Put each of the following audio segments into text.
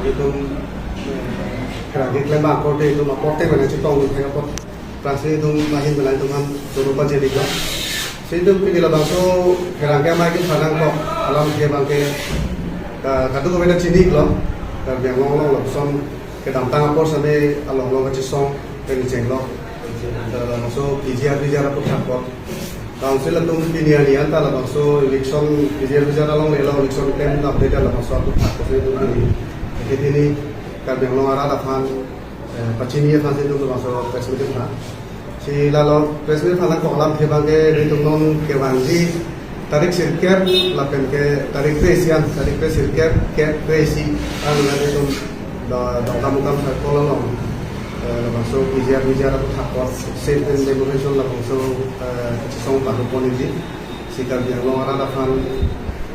itu kerana kita makor itu makor teh mana sih tong itu apa translate itu masih berlain tuhan serupa jadi kan itu pilih lah bangso kerana makin padang kok alam dia bangke katu kau beda cini loh dan yang long son kita tang apa sampai along long kecil song penceng loh bangso bijar apa takut council itu pilih ni anta lah bangso election bijar along election time update lah bangso aku takut itu ini kalau yang long arah lapan pacini ya itu bangso presiden lah si lalu presiden lah kok alam dia bangke itu non kewangi tarik sirker lapen ke tarik presian tarik sirker ke presi anu itu kamu sekolah langsung bijar aku takut save and decoration langsung cisong baru polisi sikap yang long arah lapan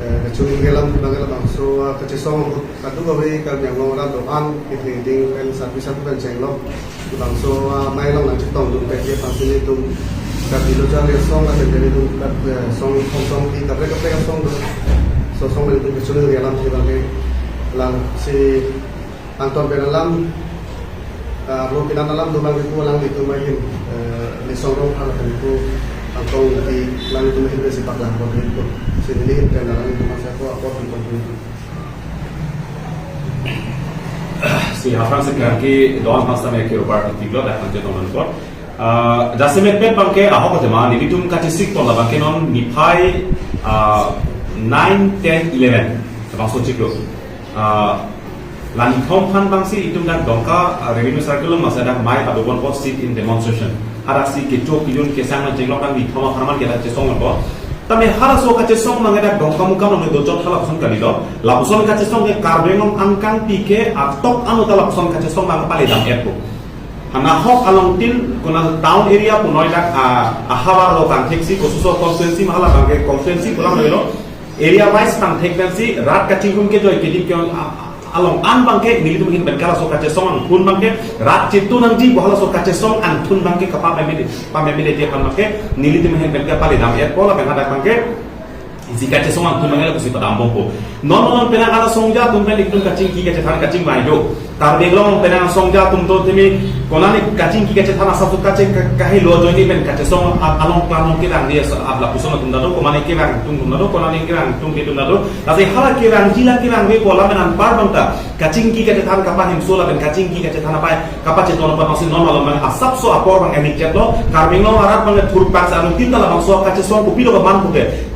kecuri gelam sebagai langsung kecisong satu gawe kalau yang long arah doan itu kan satu kan jenglok langsung main long lanjut tong dulu dia langsung itu tapi lu cari song ada jadi itu song di tapi song itu kecuri gelam sebagai lang si Anton Benalam lo kita dalam doang itu lang itu main di sorong hal itu atau di lang itu main si pak lang itu sini dan dalam itu masa aku itu si hafran sekarang doang masa mereka Robert Tiglo dah kerja dengan kor jasa mereka bangke ahok aja mah ini tuh kacis sik pun lah bangke non nipai 9, 10, 11 termasuk ciklo Lan Thompan bangsi itu dah dongka revenue circle masa dah mai pada one pot seat in demonstration. Harasi keco pilun kesang na jenglok kan di thoma farman kita cesong ko. Tapi haraso ka cesong mangeda dongka muka no dojot hala kuson kali do. Lapuson ka cesong ke karbengom angkang pike atok anu tala kuson ka cesong mang pale dam erko. Hana hok along tin kuna town area punoi dak ahawar lo kan taxi kosuso constituency mahala bangke constituency pulang lo area wise kan taxi rat ka cingkum ke joy ke dik along an bangke nilitu mungkin berkala so kace song pun bangke rat citu nanti bahala so kace song an pun bangke kapa pamede dia pan bangke nilitu mungkin berkala pale dam er pola ben ada bangke isi kace song an pun bangke kusi pada ambong non pena ala songja tum pen ikun kacing ki kace thana kacing mai do tar beglong pena songja tum to timi konani kacing ki kace thana satu kace kahi lo joini ben kace song along planong kirang dia abla pusona tum dado komane kirang tum dado konani kirang tum ke tum dado tapi hala kirang jila kirang be pola menan par bangta kacing ki kace thana kapan him sola ben kacing ki kace thana pai kapace tono pa masin non along man asap so apor bang enik cetlo karbinglo arat bang turpak sa anu tinta la bang so kace song kupilo ka man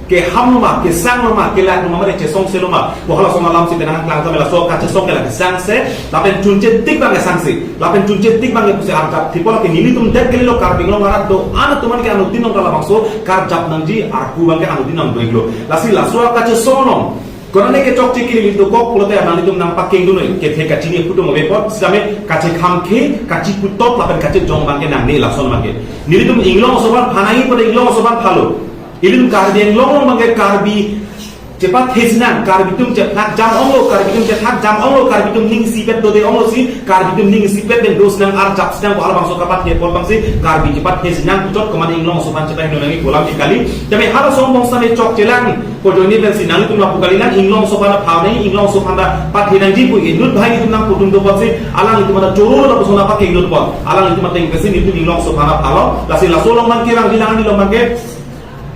ke hamma ke sangma ke la no mamare che song seloma bohala song alam si benang klang tamela so kace song la sang se lapen tunche tik bang sang se lapen tunche tik bang se arka tipola ke nili tum det kelilo karbinglo marat do ana tuman ke anu tinong la bang so kar jap nangji arku bang ke anu tinong do iglo lasi la so kace sonom korane ke chok tikili itu kok pulote anali tum nang paking duno ke the kacini puto mo bepot same kace khamke kaci putot lapen kace jong bang ke nang ne la son bang ke nili tum inglong soban phanai pada inglong soban phalo ilin karbi long mangai karbi cepat heznan karbi tum cepat jam onglo karbi tum cepat jam onglo karbi tum ning sipet do de onglo si karbi tum ning sipet den dos nang ar jap sedang bala bangso kapat he pol bangsi karbi cepat heznan putot komane inglong sopan cepat no nangi golam ikali tapi hara som bangsa ne chok celang ko joni ben si nang tum lapu kali nang inglong sopan phawne inglong sopan da pat hinang ji pu inut bhai tum nang putum do bangsi alang itu mata choro la sona pakai inut pot alang itu mata ingkesi itu inglong sopan phalo lasi lasolong man kirang bilangan di lomangke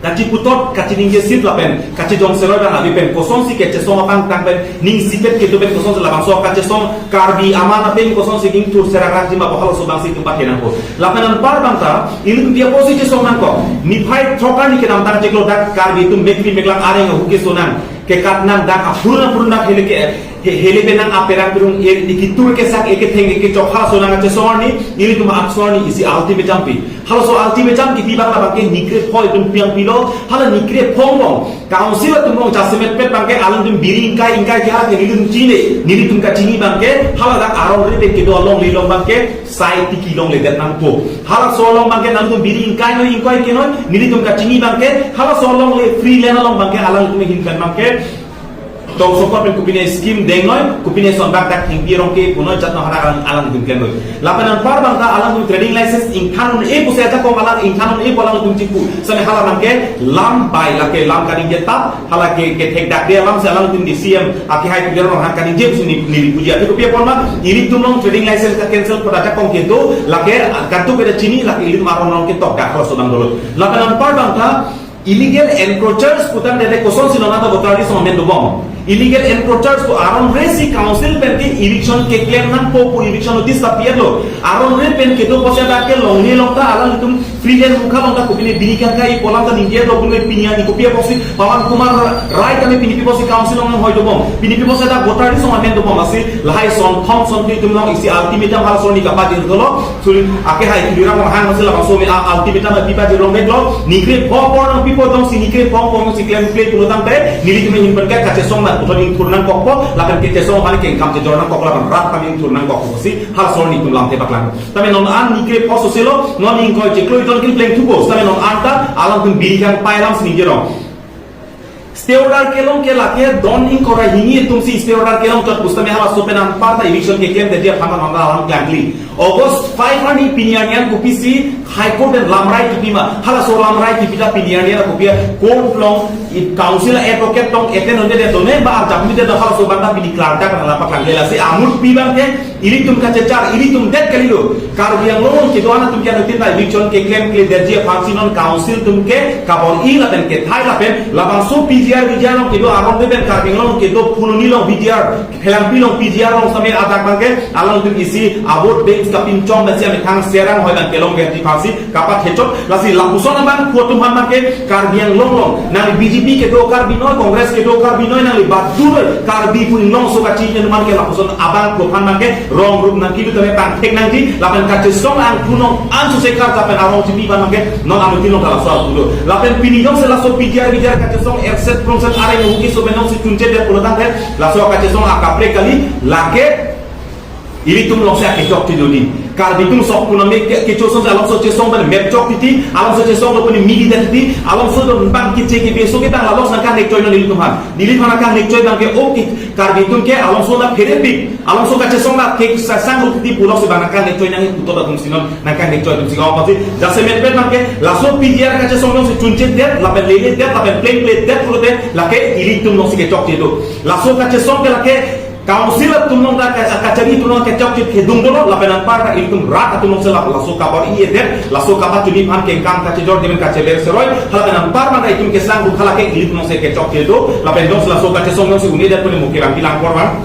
kaci putot kaci ningge sit lapen kaci jong sero dan abi pen kosong si kece song apang tang pen ning sipet ketu pen kosong selabang so kaci song karbi amana pen kosong si king tur seragan jima bahalo so bang si tempat henang ko lapenan par bangta ini dia posisi song nang ko ni phai thokan ni ke nam tang jeklo dak karbi tu mekli meklang areng huke sonan ke katnan dak apurna hele ke hele benang aperang turung e dikitur ke sak eke thenge ke chokha sonanga che sorni ini tuma aksorni isi ultimate jampi halo so ultimate jam ki tibang la bangke nikre phoi tum piang pilo hala nikre phongong council tum mong jasmet pet bangke alang tum biri ingkai ke ha ni tum chine ni tum ka chini bangke hala dak arong re ke do long lilong bangke sai ti kilong le dat nang po hala so long bangke nang tum biri ingkai no ingkai ke no ni tum ka chini bangke hala so long le free lena long bangke alang tum hin kan bangke tong sokor pen kupine scheme deng noi kupine son bak tak tinggi rongke puno jatno hara alang dum ken noi lapanan par bang ta alang dum trading license in kanun e puse ta ko alang in kanun e bolang dum chipu sane hala namke lam bai lake lam kaning je tap hala ke thek dak dia lam se alang dum di cm aki hai tu jero han kaning je suni ni puji atu pia pon ma ini tum long trading license ka cancel pada ta kong kento lake kartu beda chini lake ilit maron long ke tok dak so dang dolo lapanan par bang ta illegal encroachers putan dede koson sinona ta botari so men do bom illegal encroachers to aron resi council pen ke eviction ke claim nan po eviction notice ta pielo aron re pen ke do posa da ke longni longta alang tum free and mukha longta ko bini binikan kai polam ta nindia do bunai pinya ni ko pia posi pawan kumar rai kami pinipi posi council long hoy do bom pinipi posa da botari so men do bom asi lahai son thom son ti tum long isi ultimatum hal so ni ka pa dir dolo sul ake hai dira mo hang masila so me ultimatum ta pipa dir long meglo nikre po por pipo dong si nikre po si claim play tu tang te nili tum himpan ka kache song utolin turnan kokko lakan kita so hal ke kam te jorna kokko lakan rat kami turnan kokko si hal so ni tum lam te baklan tame non an nikre po so selo non in ko je kloi ton kin play tu bo tame non anta alam tum birikan pairam sini jero stay order kelong ke lake don in kora hingi tum si stay order kelong tot pustame hala so penan parta eviction ke claim de dia phama manga alam gangli August 5 hani pinianian kupisi high court and lamrai tipima hala so lamrai tipita pinianian kupia court long council advocate tong eten onde de tone ba jammi de hala so banda pini clarta kan la pakang lela si amul pibang ke ini tum ka cecar ini tum det kalilo kar biang long ke doana tum kya notin eviction ke claim ke de dia function on council tum ke kabor ila ten ke thai la pen la bang so pgr bijaro ke do aron de ben kar biang long ke do pununi long pgr helang pilong pgr long same atak bang ke alang tum isi abot be kapin chong da siam thang serang hoy dan kelong ge tifasi kapat hechot lasi lapuson bang kuatum han ke kar biang long long nang bjp ke do kar binoy congress ke do kar binoy nang bat dur kar bi pun long so ka chi man ke lapuson abang ko han ke rong rup nang kilu tame tang tek nang di lapen ka che song ang tunong an su se kar tapen arong ti ban ke non am ti long kala so tudo lapen piniyong se la so pjr ka che song erset promset are ngi so benong si tunche de pulatan ke la so ka che song akapre kali lake ili tum long sa ke tok ti dodi kar bitum sok puno me ke choson alam so che song ban map tok ti alam so che song lo puni midi dat ti alam so do bang ki che ke beso ke bang alos na kan nek toy no tum han dili thana kan nek toy bang ke ok kar bitum ke alam so na fere big alam so ka che song na ke sa sang lo ti pulo se bang kan nek toy nang to da tum sinon na kan nek toy tum sigaw pa ti ja se met bang ke la so pjr ka che song lo se chunche det la pen lele det la pen play det pulo det la ke ili tum lo se ke tok ti do la so ka che song ke la ke council tumong da kacari tumong ke chok ke dung dolo la penan par iltum rat tumong sela la so kabor i eder la so kapat tuni pan ke kam ka jor dimen ka ler seroy hala penan par ma itum ke sang khala ke iltum se ke chok ke do la pen dos la so ka song se uni der puni mukiram bilang korban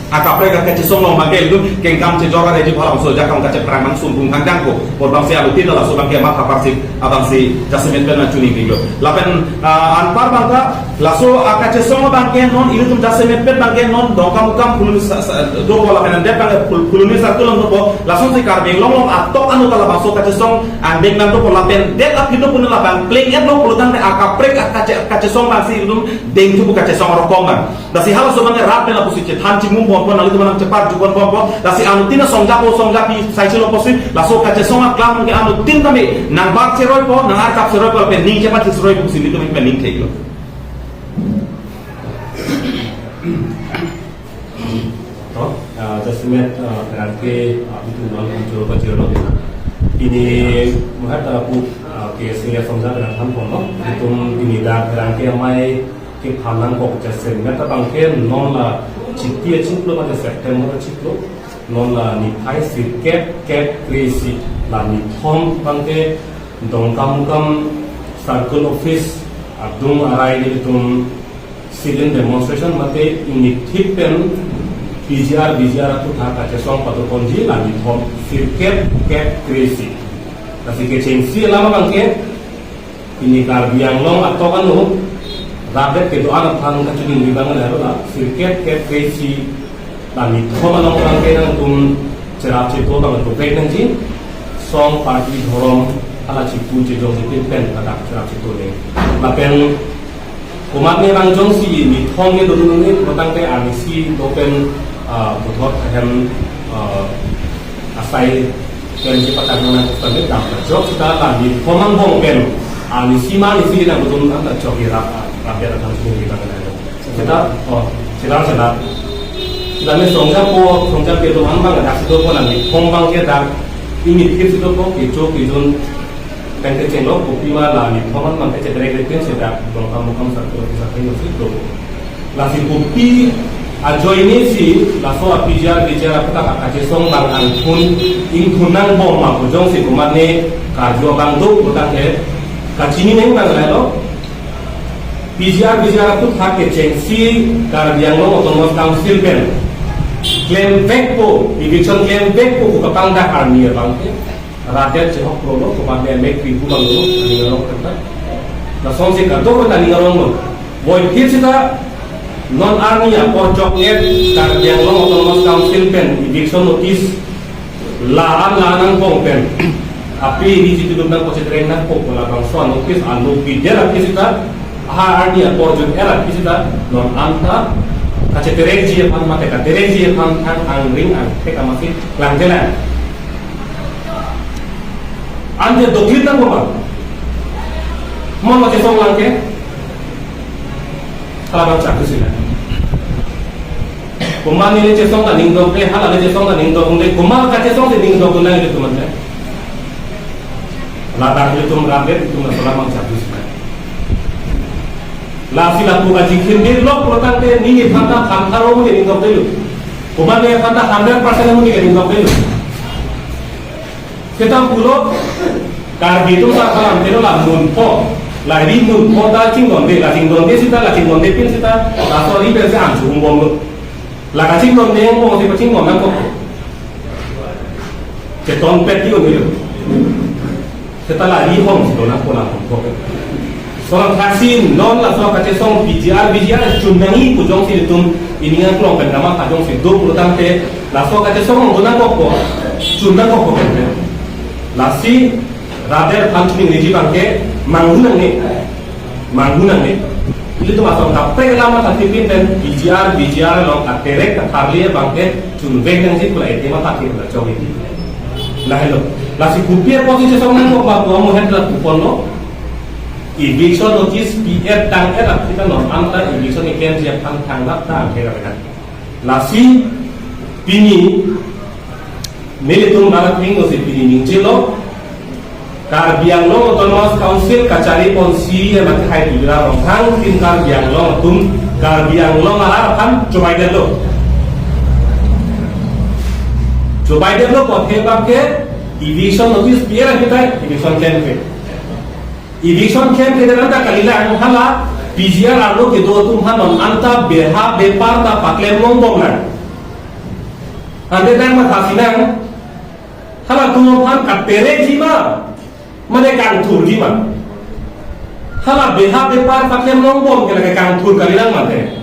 akapre ka ke song lo magel du ke kam jor ra de phala so jakam ka perang mang sum bung kandang ko por bang se alutin la so bang ke ma parsi abang si jasmen ben tuni bigo la pen an par bang ka la so akache song bang ke non iltum jasmen ben bang ke non dokam kam kulun do bola penan de bang kulun sa tulong do la so se kar beng long atok anu kala bang so kache song an beng nan do pola pen de ap hidup pun la bang play et lo pulutan de akapre kache song bang si iltum deng tu kache song ro komban da si hala so bang rap na pusi che than chi mum bon na litu manam cepat jukon bon da si anu tina song japi sai chilo posi la so kache song klam ke anu tin tami nang bak seroi po nang ar kap seroi po pen ning cepat seroi pusi litu men ning theklo Jasmet berarti itu non muncul baju lo ini muhat aku ke seria somja dengan hampono itu ini dah berarti mai ke phanan ko jasmet bangke non la chitia chiplo pada September chiplo non la ni phai sirket crazy la ni thom bangke dongkam circle office abdung arai ni tum civil demonstration mate ini tipen PGR tu tha ka song patu konji la ni thom sirket crazy kasi ke chensi lama bangke ini kar biang long atau kanu rabbet ke doa thang ka chuni ni bangan haro la sirket crazy la ni thom long bangke nang tum cerap che to bang to pregnant ji song party dhorom ala chipu je jong ni pen ka cerap che to ne la pen kumat ni bang jong si ni thom ni do ni batang te arisi to pen butuh akan asai kan kita tangan kita dah job kita lagi komang bong pen ani sima ni sih kita betul nak job kita rakyat akan semua kita kan ada Kita sedang Lami songja ke tu ambang dak situ pun lami kongbang ke dak ini ke situ pun kejo kejun tengke cenglo kopi ma lami kongan mang ke cedere ke sedak dong kamu satu ke situ lasi kopi ajo ini si laso apijar bicara kita kaje song bang angkun ingkunang bom ma bojong si kumane karjo bang do utang ke kacini neng bang lelo bicara tu hak ke cengsi kardiang lo otonomous council ben claim back po eviction claim back po ko kapang dak army bangke rakyat cehok prolo ko pande make ribu banglo ani ngarong kata na song se ka do na ni ngarong mo boy kisita non army apor choklet kar yang lo autonomous council pen eviction notice la nang pong pen api ini situ dum nang ko setren na ko la bang so notice anu bidera kisita army apor jok era kisita non anta kace tereji pan mate ka tereji pan ang ring ang te ka masih langjalan ande dokita ko ba mo ma ke song langke kala bang chak sila kumani le che song ka ning do pe hala le che song ka ning do ngai kumal ka che song se ning do ko nai le tuman la ta le tum rabe tum sala bang chak sila la sila ko ka jikhin dir lok protang te ni phanta phantaro mo ni ngom delu kumane phanta 100% mo ni ngom delu ketam pulo kar gitu sa kalam telo la mun po la ri mun po ta cinggon de la cinggon de sita la cinggon de pin sita la so ri be sa an chung bom la ka cinggon de mo se pa cinggon nang ko ke ton pet ti o ni sita la ri hom do na ko la ko Solang vaksin non la soal kaca song BGR cundangi pujong si tum ini yang kelong pendama kajong si 20 tante la soal kaca song guna koko cundang koko kan la si radar punching niji bangke manggunang ni itu tu masuk kapre lama tapi pin dan BGR long aterek karlie bangke cunveng yang si pula itu mah pakai pula coba ini lah hello la si kupiah posisi song nang koko mau hendak kupon lo eviction notice PF tang era kita non anta eviction ni ken siap tang lap tang kira kan lasi pini melitum barat minggu si pini mingcelo kar biang lo autonomous council kacari ponsi yang mati hai dira rongkang tin kar biang lo tum kar biang lo ngalar kan coba ide lo ko thebak ke eviction notice PF kita eviction campaign eviction camp ke dalam tak kalila hala PGR arlo ke do tum hanon anta beha bepar ta paklem lombong na ande dan ma thasina hala tum han katere jima mane kang thur jima hala beha bepar paklem lombong ke kang thur kalila mate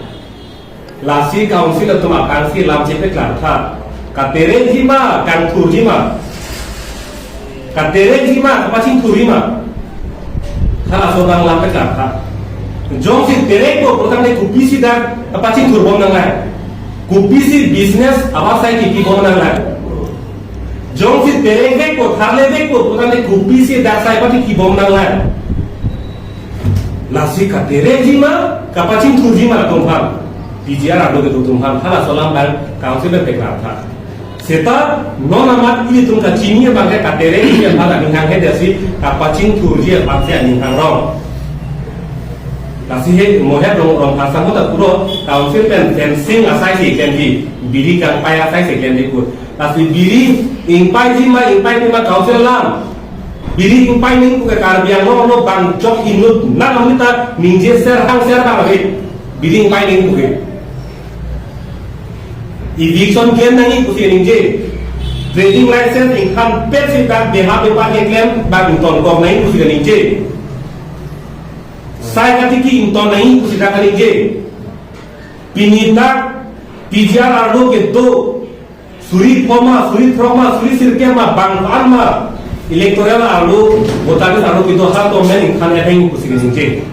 lasi council tum akan si lam chepe klar tha katere jima kang thur jima katere jima kapacin thur jima kalau seorang lampe kata, jom si tereko pertama kupisi dan apa sih turbom nang lain, kupisi bisnes apa saya kiki bom nang lain, jom si tereko tharle beko pertama kupisi dan saya pati kiki bom nang lain, lasi katere jima kapacin turjima tumhan, PGR ada gitu tumhan, kalau seorang dan council berkata. Seta non amat ini tum kacini bangkai katere ini yang pada ninghang he dasi kapacing turji yang pasti ninghang rong. Kasih he mohe rong pasang kita puro council pen fencing asai si kendi biri kang paya asai si kendi pur. Kasih biri ingpai lima council lam. Biri ingpai ning ke karbiang lo bang jok inut nak kita mingje ser bang lagi. Biri ingpai ning ke. Eviction claim nangi kusi ningje trading license income pet si tak beha bepa claim bag inton kong nangi kusi ningje saya katiki inton nangi kusi tak ningje pinita PGR ardo ke do suri trauma suri sirkema bang arma electoral ardo botanis ardo ke do hal to men income nangi kusi ningje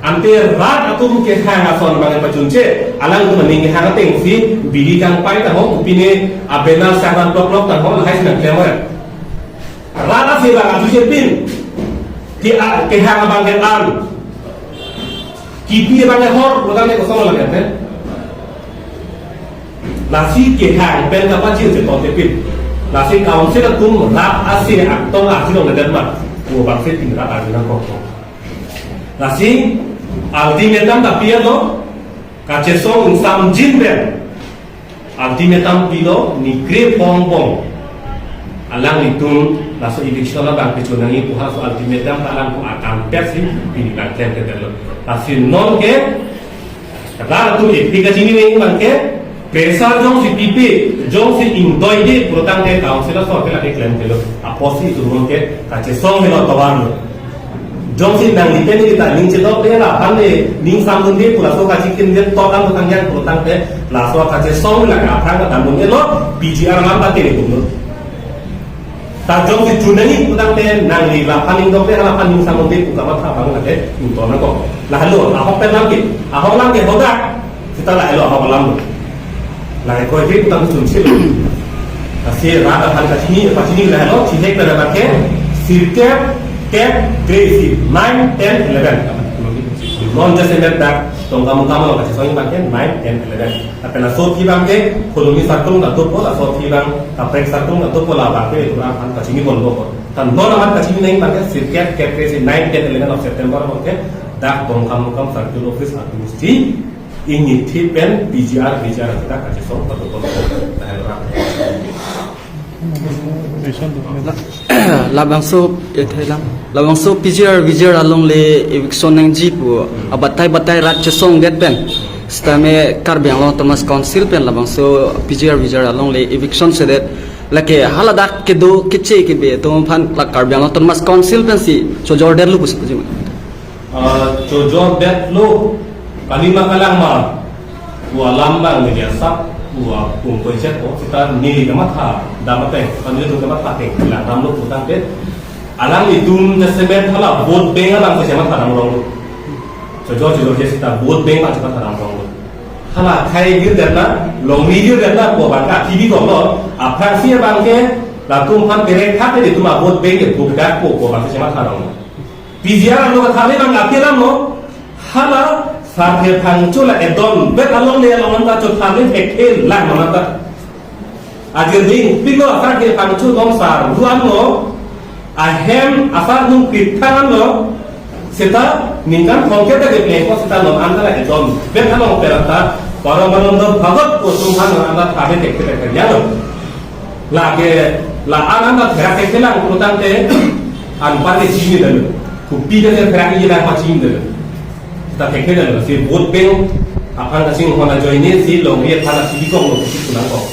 ante rat atau mungkin hang ason bangan pacunce alang tu mending hang teng si bidi kang pai ta ho upine abena saran blok ta ho hai sing klemer rala si bang atu pin ti ke hang bangan an kipi bang hor produk ni kosong lagi kan nasi kehang pen kapal cium cetot tepit nasi kaum sih tum rap asih atong asih dong ada mat gua bangsa tinggal ada nang kok nasi ultimatum tapi ya lo kacesong unsam jin ben ultimatum pilo ni kre pong pong alang itu laso election la bang pecunang itu harus ultimatum alang ko akan persi ini kan klaim ke delo nasi non ke kata tu etika sini ni bang ke pressure jong si pipi jong si indoi de protang ke council so ke la klaim ke lo aposi itu non ke kacesong he lo tawan jong si nang lipen ni ta ning chelo pe la pan le ning sam dun de pula so ka chikin de to kan tang yang protang pe la so ka che song la ka phang ka tam ne lo PGR lam ta te ni kum ta jong si chunani protang pe nang li la pan ning do pe la pan ning sam dun de ka ma tha bang la de ning to na ko la halo a hok pe lam ke hoda kita la elo hok lam la ko fi ta sun sil ta se ra ta pan ka chini la halo chi hek na ba ke sirke Cap, Gracie, 9, 10, 11. Non just in that, tong kamu kasih soalnya bangke 9, 10, 11. Tapi na so bang ke, koloni sartung na tuh pola, so bang kaprek sartung na tuh pola bangke itu akan kasih ini pun Tan non akan kasih ini bangke sirket cap Gracie 9, 10, 11 of September bangke, dah tong kamu sartung office atau mesti ini tipen BGR kita kasih so atau pola. labang so PGR along le eviction nang jipu abatai rat chesong get ben stame karbiang long Thomas Council pen labang so PGR along le eviction sedet lake haladak ke do kiche ke be to phan la karbiang long Thomas Council pen si chojor der lu pus pujim chojor der lu kalima kalang ma wa lambang media sap wa pungkoi chat ko kita nili kamat ha dapat kan itu kamat pakai la ramlo putang pet alang itu nasibet hala vote bank alang ko jamat ha ramlo jojo je kita vote bank pa jamat ha ramlo hala khai gir dana long video dana ko bangka TV ko lo apha sia bangke la tum han pere kha te tuma vote bank ke bukda ko bangka jamat ha ramlo PGR lo ka thale bang apela no hala Sarhe pangcula edon bet along le along ta chot phale hekhe la manata ajir ding pilo sarhe pangcu dom sar ruan lo ahem asar nung kitan lo seta ningan khongke ta de ko seta lo andala edon bet along perata paramananda bhagat ko sumhan anda phale hekhe hekhe ya lo lage la ananda thera hekhe la kurutang te an pare chini dal kupi de thera ki la ma chini dal ta keke dan si vote bank akan kasih ngona join ini si long dia pada si kong lo si pulang kok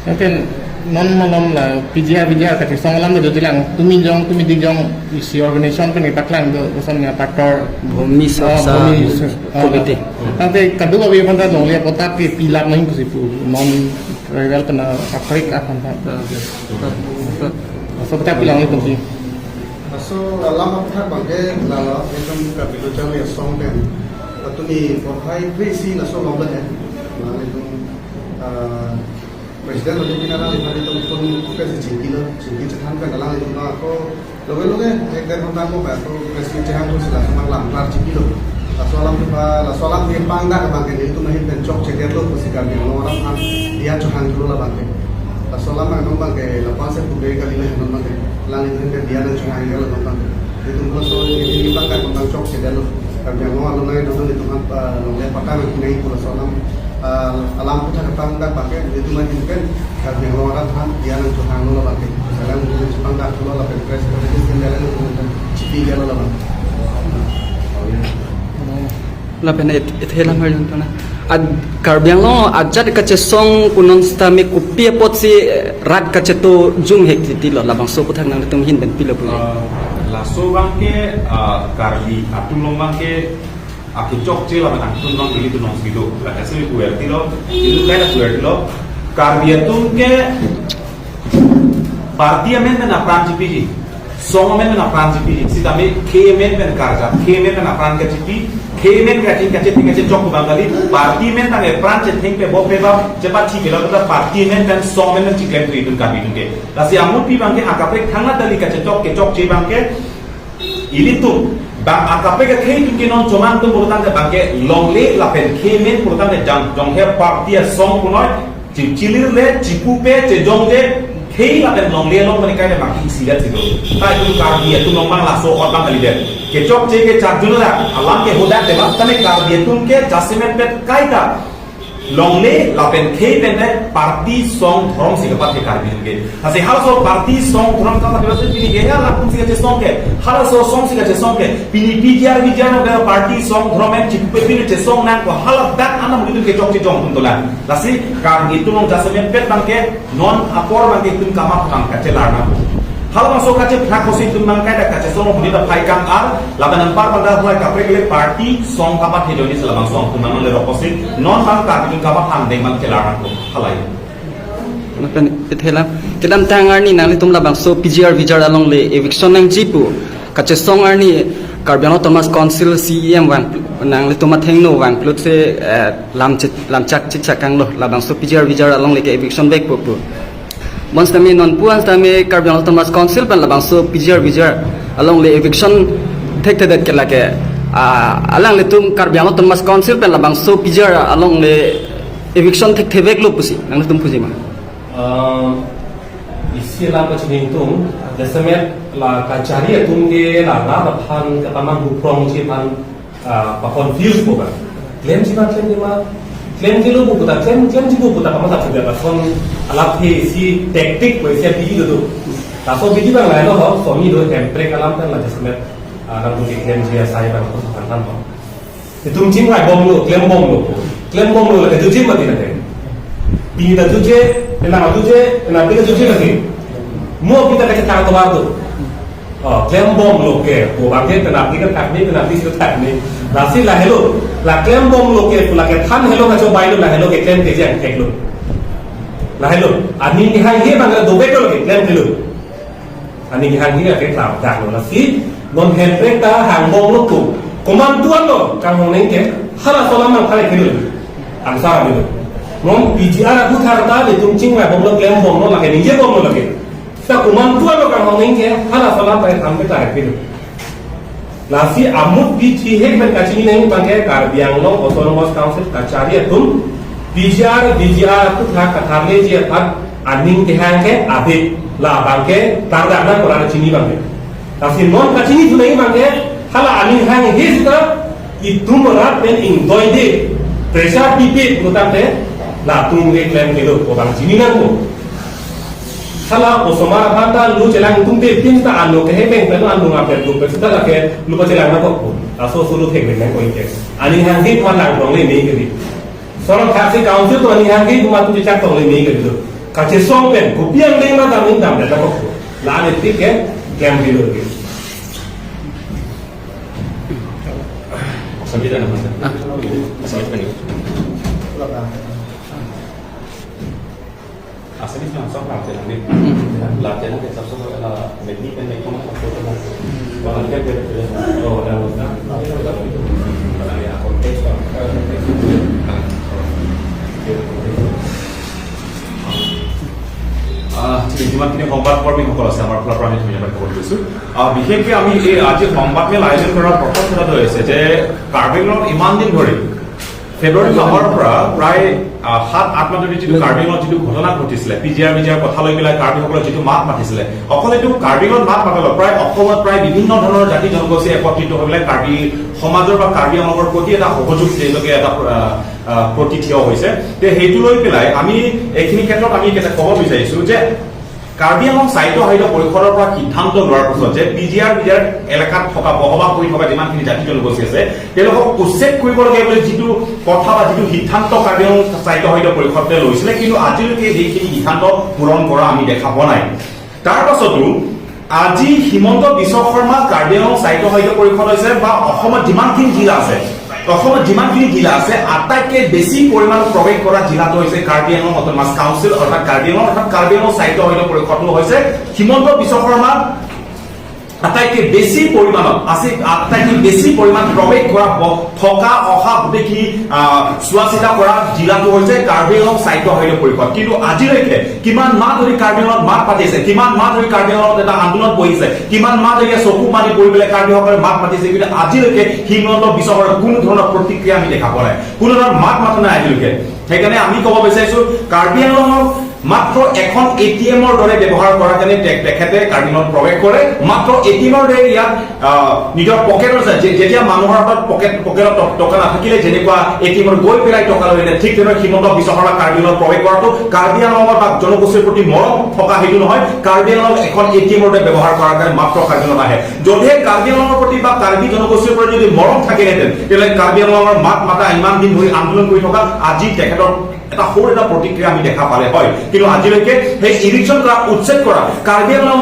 Mungkin non malam lah PGR kata song lam itu bilang tumi dijong isi organisasi pen kita klan tu urusannya faktor bumi sasa komite nanti kedua biar pun dong lihat kota pilar main kusipu non real kena faktorik akan tak seperti bilang itu sih. So dalam apa bangke lala itu kapitul cari song kan atau ni pohai besi naso lombat ya nah itu presiden lebih pinara di mana itu pun presiden cinggi cetan kan dalam itu nah aku loge ekder tentang apa itu presiden cehan tu sudah semang lamar cinggi lo soalan dia pangdak bangke itu mahin pencok ceder lo pasti kami orang kan dia cehan dulu lah bangke soalan memang bangke lepas saya budaya kali lah bangke langit itu dia dan cuma yang kalau tentang itu kalau ini bangkai tentang cok sih dulu kerja mau alun lagi dulu itu apa lomba pakai ini kalau soalan alam kita ketang tak pakai itu lagi mungkin kerja mau orang kan dia dan cuma yang lalu pakai sekarang mungkin Jepang tak dulu lah pres itu sendiri itu mungkin cipi dia lalu lah la pena ethela mar jong na ad karbiang lo ajat ka chesong kunon stame kupia pot si rat ka cheto jung hek ti lo labang so puthang nang tum hin ben pilo pu la so bangke karbi atum long bangke akicok che la bang atum long itu nong sido la hasil kuer ti lo itu kaida kuer ti lo karbi atum ke parliament na pranjipiji songomen na pranjipiji sitame kemen ben karja kemen na pranjipiji kemen kating kace jok bangali parliament na pran cething pe bope ba cepat chi kilo ta parliament dan songomen chi klem tri dun kabi dun ke lasi amut pi bangke akapre thangna dali kace jok che bangke ilitum bang akape ke khei tu kinon choman tu botan de bang ke longle la pen khemen botan de jong he party song punoi chilir le chipu pe che jong de khei la pen longle long mani kai de maki sila chigo ta tu kar dia tu nomang la so or bang kali de ke chok che ke chak junala alam ke hoda de bang tane kar dia tum ke jasiment pet kai ta longle la pen khei pen de party song throm sigapat ke kar dia ke ase halaso party song throm ta ta se pini ge la pun siga che song ke halaso song siga che song ke pini pjr no ga party song throm en chipu pe pini che song nan ko hala dak anam gitu ke chok che jong pun tola lasi kar gitu long jasiment pet bang ke non apor bang ke tum kama phang ka che larna hal masuk kaca pihak posisi tu mangkai dah kaca song budi dah paikan ar laban empar pada mulai kapre kele party song kapat hidoni selama song tu mangan le opposite non bang ka tu kapat ham deng mang kelar aku halai pen ithela kedam tangar ni nang le tum labang so pgr vijar along le eviction nang jipu kache song ar ni Carbiano Thomas Council CEM wang nang le tuma thengno wang plut se lam chak chik chakang lo labang so pgr vijar along le ke eviction back popu once tami non puan tami Carbiano Thomas Council pen labang so pgr vijar along le eviction thek thek ke lake alang le tum Carbiano Thomas Council pen labang so pgr along le eviction thek thek lo pusi nang tum puji ma isi la pachning tung desamet la kacari tung de la ra phan ka tamang bu prong chi phan pa confuse ko ba claim chi ma claim ji lo bu ta claim ji bu ta kama sa chu ba son ala phe si tactic ko se bi do ta so bi ba la lo ho so mi doempre kalam tan la desamet ra bu claim ji sai ba ko phan tan ho tum chim ngai bom lo claim bom lo la ju chim ma ti na de bi da ju je na bi da ju je la ki mua kita kata kata tu baru, klaim bom loke, bangkit kenapa kita tak ni kenapa kita tak ni, nasi lah hello, lah klaim bom loke, pula kita than hello macam bayi lah hello ke klaim kerja yang hello, lah hello, ani ni hang ni bangkit dua betul lagi klaim hello, ani ni hang ni kita tak tak lo, nasi non helpre ta hang bom lo tu, komanduan lo, kamu ni ke, halah solam mang kali hello, ansar hello, non PGR aku thar ta, itu cing lah bom lo klaim bom lo lagi, ni je bom lo lagi. Tak kumantuan lo kan orang ini hala salam pada sampai tarik itu. Nasi amut di cihek berkaci ini bangkai Carbiang lo Autonomous Council kacari itu DJR itu tak katharle je tak aning tehang ke abik lah bangkai tardana korang cini bangkai. Nasi non kaci ini tu lagi bangkai hala aning hang his ta itu merat pen ingdoi de pressure pipit bukan te lah tunggu klaim kilo orang cini nangko. Salah osomar banda lu celang tumpe pinta anu ke hepeng penu anu ngapet lu pesita lake lu celang na kok aso sulu thek ben ko ite ani hangi ko lang dong le nei ke sorong khasi council to ani hangi ko ma tu chak tong le nei ke do ka che song pen ko piang ding ma dam ning dam da ko la ne tik ke kem di lu ke sampai dah nama sampai ni asal ni langsung lah jalan ni, lah jalan kita langsung lah medni kan mereka macam foto lah, kalau dia oh dah kalau dia konteks cuma kini সংবাদ কর্মী সকল আছে আমার ফালৰ পৰা আমি ধন্যবাদ ক'ব গৈছোঁ বিশেষকৈ আমি এই আজি সংবাদমেল আয়োজন কৰাৰ প্ৰথম কথাটো হৈছে যে কাৰ্বিংলত ইমান দিন ধৰি ফেব্ৰুৱাৰী মাহৰ পৰা প্ৰায় 7-8 মাহ ধৰি যিটো কাৰ্বিঙত যিটো ঘটনা ঘটিছিলে পিজিআৰ কথা লৈ পেলাই কাৰ্বিসকলে যিটো মাত মাতিছিলে অকল এইটো কাৰ্বিঙত মাত মাতালো প্ৰায় অসমত প্ৰায় বিভিন্ন ধৰণৰ জাতি জনগোষ্ঠী একত্ৰিত হৈ পেলাই কাৰ্বি সমাজৰ বা কাৰ্বি আংলঙৰ প্ৰতি এটা সহযোগ তেওঁলোকে এটা প্ৰতি থিয় হৈছে সেইটো লৈ পেলাই আমি এইখিনি ক্ষেত্ৰত আমি ক'ব বিচাৰিছো যে কাৰ্বি আংলং সাহিত্য পৰিষদৰ পৰা সিদ্ধান্ত লোৱাৰ পিছত যে পিজিআৰ এলেকাত থকা বসবাস কৰি থকা যিমানখিনি জাতি জনগোষ্ঠী আছে তেওঁলোকক উচ্ছেদ কৰিব লাগে বুলি যিটো কথা বা যিটো সিদ্ধান্ত কাৰ্বি আংলং সাহিত্য পৰিষদে লৈছিলে কিন্তু আজিলৈকে এইখিনি সিদ্ধান্ত পূৰণ কৰা আমি দেখা পোৱা নাই তাৰ পাছতো আজি হিমন্ত বিশ্ব শৰ্মা কাৰ্বি আংলং সাহিত্য পৰিষদ হৈছে বা অসমত যিমানখিনি জিলা আছে আটাইতকৈ বেছি পৰিমাণ প্ৰৱেশ কৰা জিলাটো হৈছে কাৰ্বি আংলং অটোনমাস কাউন্সিল অৰ্থাৎ কাৰ্বি আংলং সাহিত্য পৰিষদটো হৈছে হিমন্ত বিশ্ব শৰ্মা আটাইতকৈ বেছি পৰিমাণত আটাইতকৈ বেছি পৰিমাণ প্ৰৱেশ কৰা থকা অহা গোটেইখিনি চোৱা চিতা কৰা জিলাটো হৈছে কাৰ্বি আংলং সাহিত্য সাহিত্য পৰিষদ। কিন্তু আজিলৈকে কিমান মাহ ধৰি কাৰ্বি আংলঙত মাত পাতিছে, কিমান মাহ ধৰি কাৰ্বি আংলঙত এটা আন্দোলন বহিছে, কিমান মাহ ধৰি চকু পানী পৰি পেলাই কাৰ্বিসকলে মাত পাতিছে, কিন্তু আজিলৈকে হিমন্ত বিশ্ব শৰ্মাৰ কোনো ধৰণৰ প্ৰতিক্ৰিয়া আমি দেখা পোৱা নাই, কোনো ধৰণৰ মাত মাতা নাই আজিলৈকে। সেইকাৰণে আমি ক'ব বিচাৰিছো কাৰ্বি আংলঙৰ মাত্ৰ এখন এটিএমৰ দৰে ব্যৱহাৰ কৰাৰ কাৰণে তেখেতে কাৰ্বি আংলঙত প্ৰৱেশ কৰে। মাত্ৰ এটিএমৰ দৰে ইয়াত নিজৰ পকেটৰ যেতিয়া মানুহৰ হাতত পকেটত টকা নাথাকিলে যেনেকুৱা এটিএমত গৈ পেলাই টকা লৈ আনে, ঠিক তেনেদৰে হিমন্ত বিশ্ব শৰ্মা কাৰ্বি আংলঙত প্ৰৱেশ কৰাটো কাৰ্বি আংলঙৰ বা জনগোষ্ঠীৰ প্ৰতি মৰম থকা সেইটো নহয়, কাৰ্বি আংলং এখন এটিএমৰ দৰে ব্যৱহাৰ কৰাৰ কাৰণে মাত্ৰ কাৰ্বি আংলঙত আহে। যদিহে কাৰ্বি আংলঙৰ প্ৰতি বা কাৰ্বি জনগোষ্ঠীৰ প্ৰতি যদি মৰম থাকিলেহেঁতেন তেতিয়াহ'লে কাৰ্বি আংলঙৰ মাত মাতা ইমান দিন ধৰি আন্দোলন কৰি থকা আজি তেখেতৰ এটা সৰু এটা প্ৰতিক্ৰিয়া আমি দেখা পালে হয়। কিন্তু আজিলৈকে সেই ইভিকশ্যন কৰা উচ্ছেদ কৰা কাৰ্বি আংলং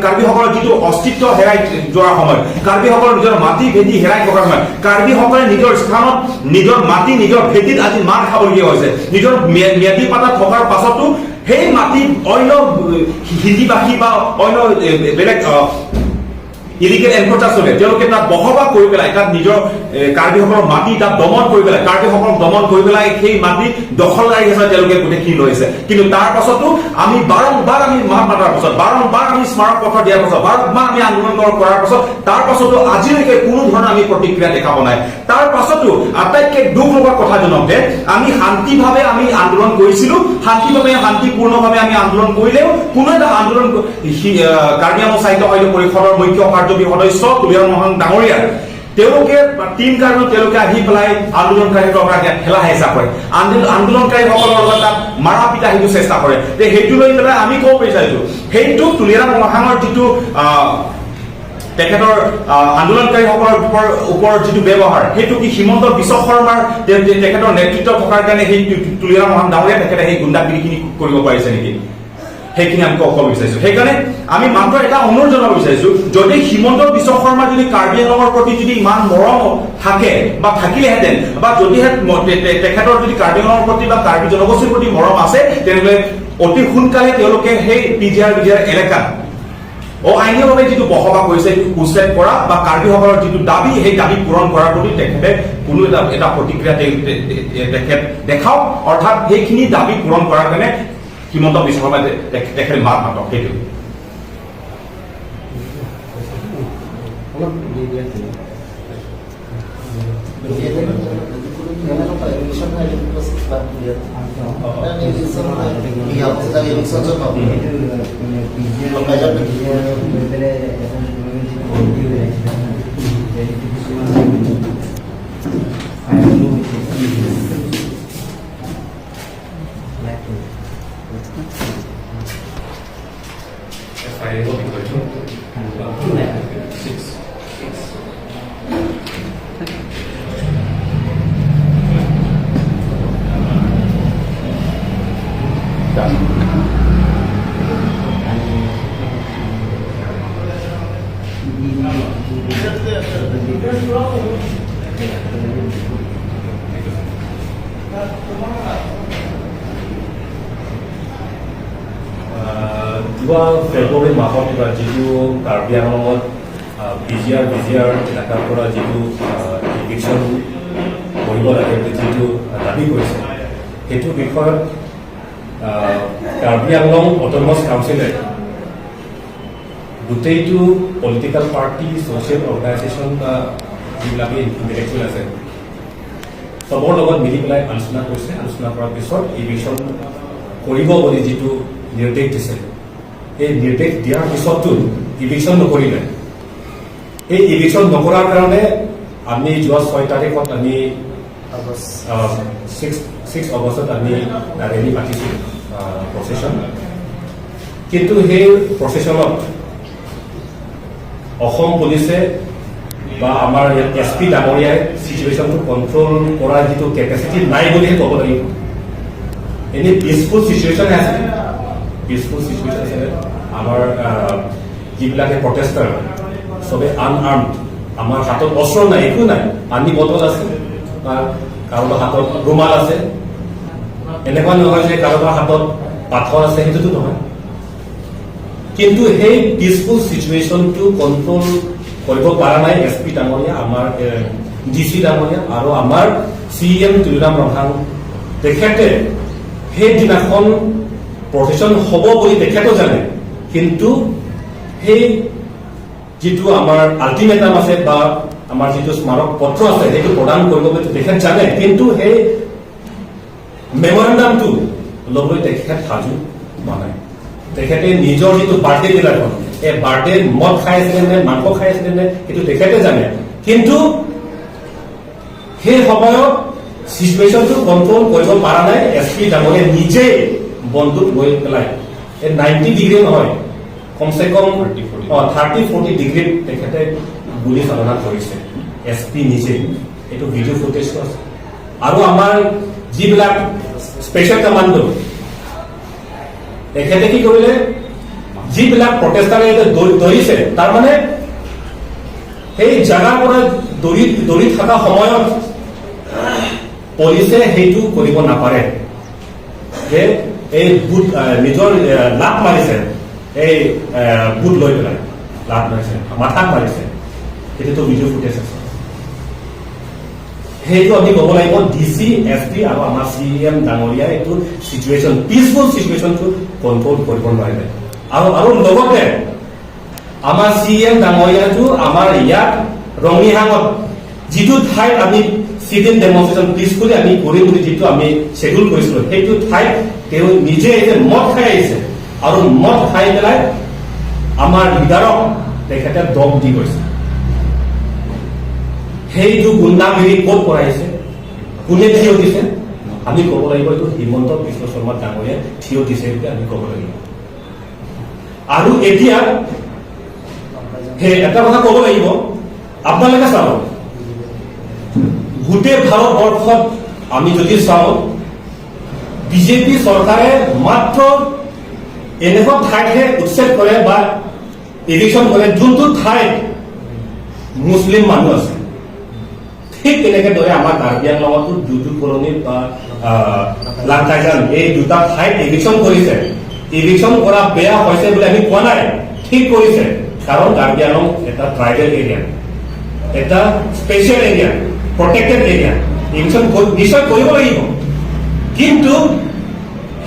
কাৰ্বিসকলৰ যিটো অস্তিত্ব হেৰাই যোৱাৰ সময়, কাৰ্বিসকলৰ নিজৰ মাটি ভেটি হেৰাই থকাৰ সময়, কাৰ্বিসকলে নিজৰ স্থানত নিজৰ মাটি নিজৰ ভেটিত আজি মাৰ খাবলগীয়া হৈছে। নিজৰ ম্যাদী পাতা থকাৰ পাছতো সেই মাটিত অন্য হিন্দীভাষী বা অন্য বেলেগ ইলিগেল এনক্ৰ'চাৰ চলে, তেওঁলোকে তাত বসবাস কৰি পেলাই তাত নিজৰ কাৰ্বিসকলৰ মাটি তাত দমন কৰি পেলাই কাৰ্বিসকলক দমন কৰি পেলাই সেই মাটি দখলদাৰী হিচাপে তেওঁলোকে গোটেইখিনি লৈছে। কিন্তু তাৰ পাছতো আমি বাৰম্বাৰ আমি মাত মাতাৰ পাছত, বাৰম্বাৰ আমি স্মাৰক পত্ৰ দিয়াৰ পাছত, বাৰম্বাৰ আমি আন্দোলন কৰাৰ পাছত তাৰ পাছতো আজিলৈকে কোনো ধৰণৰ আমি প্ৰতিক্ৰিয়া দেখা পোৱা নাই। তাৰ পাছতো আটাইতকৈ দুখ লগা কথাজনক যে আমি শান্তিভাৱে আমি আন্দোলন কৰিছিলো, শান্তিপূৰ্ণভাৱে আমি আন্দোলন কৰিলেও কোনো এটা আন্দোলন কাৰ্বি আংলং সাহিত্য সাহিত্য পৰিষদৰ মুখ্য কাৰ্যবাহী সদস্য তুলিয়াৰ মোহন ডাঙৰীয়া তেওঁলোকে তিন কাৰণত তেওঁলোকে আহি পেলাই আন্দোলনকাৰীসকলক ঠেলা হেঁচা কৰে, আন্দোলনকাৰীসকলৰ লগত তাত মাৰা পিটা সেইটো চেষ্টা কৰে। সেইটো লৈ পেলাই আমি ক'ব বিচাৰিছো সেইটো তুলিয়াৰ মোহনৰ যিটো তেখেতৰ আন্দোলনকাৰীসকলৰ ওপৰত যিটো ব্যৱহাৰ সেইটো কি হিমন্ত বিশ্ব শৰ্মাৰ তেখেতৰ নেতৃত্ব থকাৰ কাৰণে সেই তুলিয়াৰ মোহন ডাঙৰীয়া তেখেতে সেই গুণ্ডাগিৰিখিনি কৰিব পাৰিছে নেকি, সেইখিনি আমি ক'ব বিচাৰিছো। সেইকাৰণে আমি মাত্ৰ এটা অনুৰোধ জনাব বিচাৰিছো, যদি হিমন্ত বিশ্ব শৰ্মা যদি কাৰ্বি আংলঙৰ প্ৰতি যদি ইমান মৰম থাকে বা থাকিলেহেঁতেন বা যদিহে তেখেতৰ যদি কাৰ্বি আংলঙৰ প্ৰতি বা কাৰ্বি জনগোষ্ঠীৰ প্ৰতি মৰম আছে তেনেহ'লে অতি সোনকালে তেওঁলোকে সেই পিজিআৰ এলেকাত আইনীভাৱে যিটো বসবাস কৰিছে সেইটো উচ্ছেদ কৰা বা কাৰ্বিসকলৰ যিটো দাবী সেই দাবী পূৰণ কৰাৰ প্ৰতি তেখেতে কোনো এটা প্ৰতিক্ৰিয়া তেখেত দেখাওক, অৰ্থাৎ সেইখিনি দাবী পূৰণ কৰাৰ কাৰণে হিমন্ত বিশ্ব শৰ্মাই তেখেতে মাত মাতক। সেইটো ফেব্ৰুৱাৰী মাহত যিটো কাৰ্বি আংলঙত বিজিআৰ এলেকাৰ পৰা যিটো ইভিকশ্যন কৰিব লাগে যিটো দাবী কৰিছে সেইটো বিষয়ত কাৰ্বি আংলং অট'নমাছ কাউন্সিলে গোটেইটো পলিটিকেল পাৰ্টি ছ'চিয়েল অৰ্গেনাইজেশ্যন বা যিবিলাকে ইণ্টেলেকচুৱেল আছে চবৰ লগত মিলি পেলাই আলোচনা কৰিছে। আলোচনা কৰাৰ পিছত ইভিকশ্যন কৰিব বুলি যিটো নিৰ্দেশ দিছে এই নিৰ্দেশ দিয়াৰ পিছতো ইভিকশ্যন নকৰিলে। এই ইভিকশ্যন নকৰাৰ কাৰণে আমি যোৱা 6 তাৰিখত আমি 6 আগষ্টত আমি ৰেলী পাতিছিলোঁ প্ৰচেছন। কিন্তু সেই প্ৰচেছনত অসম পুলিচে বা আমাৰ SP ডাঙৰীয়াই চিটুৱেশ্যনটো কণ্ট্ৰল কৰাৰ যিটো কেপাচিটি নাই বুলিহে ক'ব লাগিব। এনেই পিচফুল চিটুৱেশ্যনে আছে, পিচফুল চিটুৱেশ্যন আছে। আমাৰ যিবিলাকে প্ৰটেষ্টাৰ চবে আনআৰ্মড, আমাৰ হাতত অস্ত্ৰ নাই, একো নাই, পানী বটল আছে বা কাৰোবাৰ হাতত ৰুমাল আছে। এনেকুৱা নহয় যে কাৰোবাৰ হাতত পাথৰ আছে, সেইটোতো নহয়। কিন্তু সেই পিসফুল সিচুৱেশ্যনটো কন্ট্ৰোল কৰিব পৰা নাই এসপি ডাঙৰীয়া, আমাৰ ডিসি ডাঙৰীয়া আৰু আমাৰ CM তুলিৰাম ৰভাং। তেখেতে সেইদিনাখন প্ৰটেকশ্যন হ'ব বুলি তেখেতেও জানে, কিন্তু সেই যিটো আমাৰ আল্টিমেটাম আছে বা আমাৰ যিটো স্মাৰক পত্ৰ আছে সেইটো প্ৰদান কৰিব বুলি তেখেত জানে, কিন্তু সেই মেমৰেণ্ডামটো ল'বলৈ তেখেত সাজু হোৱা নাই। তেখেতে নিজৰ যিটো বাৰ্থডে দিনাখন এই বাৰ্থডে মদ খাই আছিলে নে মাংস খাই আছিলে নে সেইটো তেখেতে জানে, কিন্তু সেই সময়ত সিচুৱেশ্যনটো কন্ট্ৰোল কৰিব পৰা নাই। এসপি ডাঙৰীয়া নিজে বন্দুক লৈ পেলাই 90 ডিগ্ৰী নহয়, কমচে কম 30-40 ডিগ্ৰীত তেখেতে গুলী চালনা কৰিছে এসপি নিজে। এইটো ভিডিঅ' ফুটেজটো আছে। আৰু আমাৰ যিবিলাক স্পেচিয়েল কমাণ্ডো তেখেতে কি কৰিলে, যিবিলাক প্ৰটেষ্টাৰে দৌৰিছে তাৰমানে সেই জাগাৰ পৰা দৌৰি থকা সময়ত পুলিচে সেইটো কৰিব নাপাৰে যে এই বুট নিজৰ লাভ মাৰিছে, এই বুট লৈ পেলাই লাভ মাৰিছে, মাথাত মাৰিছে। সেইটোতো ভিডিঅ' ফুটেজ আছে। সেইটো আমি ক'ব লাগিব ডিসি এসপি আৰু আমাৰ CM ডাঙৰীয়া এইটো সিচুৱেশ্যন পিসফুল সিচুৱেশ্যনটো কন্ট্ৰোল কৰিব নোৱাৰিলে। আৰু লগতে আমাৰ CM ডাঙৰীয়াটো আমাৰ ইয়াত ৰঙিহাঙত যিটো ঠাইত আমি সিদিন ডেমনষ্ট্ৰেশ্যন পিসফুলি আমি কৰিম বুলি যিটো আমি শেডিউল কৰিছিলো, সেইটো ঠাইত তেওঁ নিজে মদ খাই আহিছে আৰু মদ খাই পেলাই আমাৰ লিডাৰক তেখেতে দম দি গৈছে। সেইটো গুণ্ডাগিৰি ক'ত কৰাইছে, কোনে থিয় দিছে, আমি ক'ব লাগিব এইটো হিমন্ত বিশ্ব শৰ্মা ডাঙৰীয়া থিয় দিছে বুলি আমি ক'ব লাগিব। আৰু এতিয়া সেই এটা কথা ক'ব লাগিব, আপোনালোকে চাব গোটেই ভাৰতবৰ্ষত আমি যদি চাওঁ বিজেপি চৰকাৰে মাত্ৰ এনেকুৱা ঠাইতহে উচ্ছেদ কৰে বা ইলেকশ্যন কৰে যোনটো ঠাইত মুছলিম মানুহ আছে। ঠিক তেনেকে দৰে আমাৰ কাৰ্বি আংলঙতো দুটো কলনী বা লাংকাইজান এই দুটা ঠাইত ইলেকশ্যন কৰিছে। ইলেকশ্যন কৰা বেয়া হৈছে বুলি আমি কোৱা নাই, ঠিক কৰিছে, কাৰণ কাৰ্বি আংলং এটা ট্ৰাইবেল এৰিয়া, এটা special area, protected area. Election নিশ্চয় কৰিব লাগিব, কিন্তু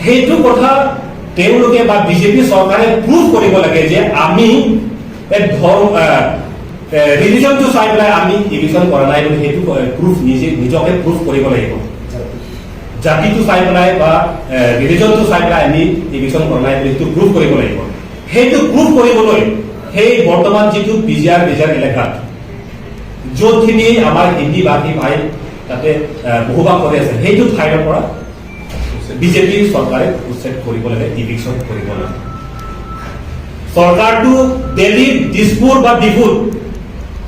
সেইটো কথা তেওঁলোকে বা বিজেপি চৰকাৰে প্ৰুভ কৰিব লাগে যে আমি ৰিলিজনটো চাই পেলাই আমি ইলেকশ্যন কৰা নাই বুলি সেইটো প্ৰুফ নিজকে প্ৰুফ কৰিব লাগিব। জাতিটো চাই পেলাই বা ৰিলিজনটো চাই পেলাই আমি ইলেকশ্যন কৰা নাই বুলি সেইটো প্ৰুফ কৰিব লাগিব। সেইটো প্ৰুফ কৰিবলৈ সেই বৰ্তমান যিটো বিজাৰ এলেকাত য'তখিনি আমাৰ হিন্দী ভাষী ভাই তাতে বসবাস কৰি আছে, সেইটো ঠাইৰ পৰা বিজেপি চৰকাৰে উচ্ছেদ কৰিব লাগে, ইলেকশ্যন কৰিব লাগে। চৰকাৰটো দিল্লী, দিছপুৰ বা ডিফুত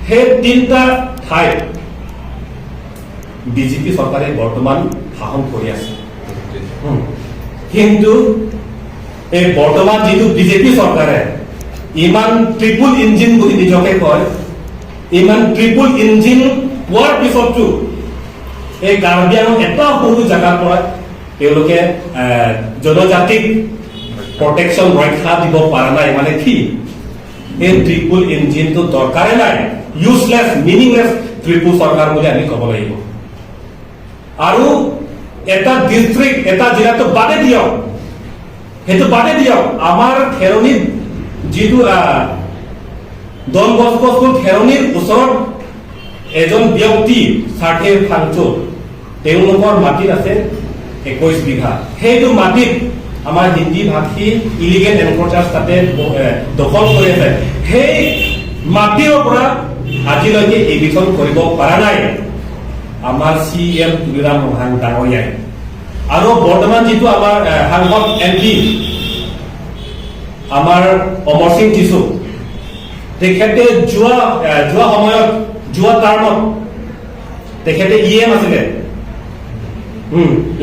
সেই তিনিটা ঠাইত বিজেপি চৰকাৰে বৰ্তমান শাসন কৰি আছে। কিন্তু এই বৰ্তমান যিটো বিজেপি চৰকাৰে ইমান ট্ৰিপুল ইঞ্জিন বুলি নিজকে কয়, ইমান ট্ৰিপুল ইঞ্জিন পোৱাৰ পিছতো এই কাৰ্বি আংলং এটা সৰু জেগাৰ পৰা তেওঁলোকে জনজাতিক প্ৰটেকশ্যন ৰক্ষা দিব পৰা নাই। মানে কি এই ট্ৰিপুল ইঞ্জিনটো দৰকাৰে নাই, ইউজলেছ মিনিংলেছ ট্ৰিপুল চৰকাৰ বুলি আমি ক'ব লাগিব। আৰু এটা ডিষ্ট্ৰিক্ট এটা জিলাটো বাদে দিয়ক, সেইটো বাদে দিয়ক, আমাৰ খেৰণিত যিটো ডন বস্কো স্কুল খেৰণিৰ ওচৰত এজন ব্যক্তি চাৰ্থে ফাংচো তেওঁলোকৰ মাটিত আছে 21 বিঘা। সেইটো মাটিত আমাৰ হিন্দী ভাষী ইলিগেল এনক্ৰচাৰ্ছ তাতে দখল কৰি আছে। সেই মাটিৰ পৰা আজিলৈকে ইলেকশ্যন কৰিব পৰা নাই আমাৰ CM তুলিৰাম ৰভাং ডাঙৰীয়াই। আৰু বৰ্তমান যিটো আমাৰ সাংসদ MP আমাৰ অমৰ সিং টিছু, তেখেতে যোৱা সময়ত যোৱা টাৰ্মত তেখেতে EM আছিলে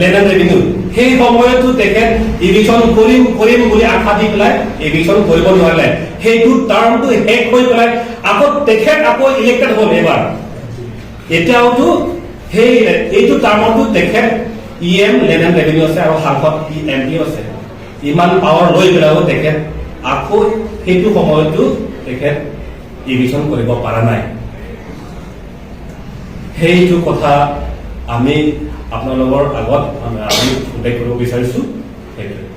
লেণ্ড এণ্ড ৰেভিনিউ। সেই সময়তো তেখেত ইলেকশ্যন কৰিম বুলি আশা দি পেলাই ইলেকশ্যন কৰিব নোৱাৰিলে। সেইটো টাৰ্মটো শেষ হৈ পেলাই তেখেত আকৌ ইলেক্টেড হ'ল এবাৰ। এতিয়াওতো এইটো টাৰ্মতো তেখেত EM লেণ্ড এণ্ড ৰেভিনিউ আছে আৰু সাংসদ MP আছে। ইমান পাৱাৰ লৈ পেলাইও তেখেত আকৌ সেইটো সময়তো তেখেত ইভিকশ্যন কৰিব পৰা নাই সেইটো কথা আমি আপোনালোকৰ আগত আমি উল্লেখ কৰিব বিচাৰিছোঁ সেইটোৱে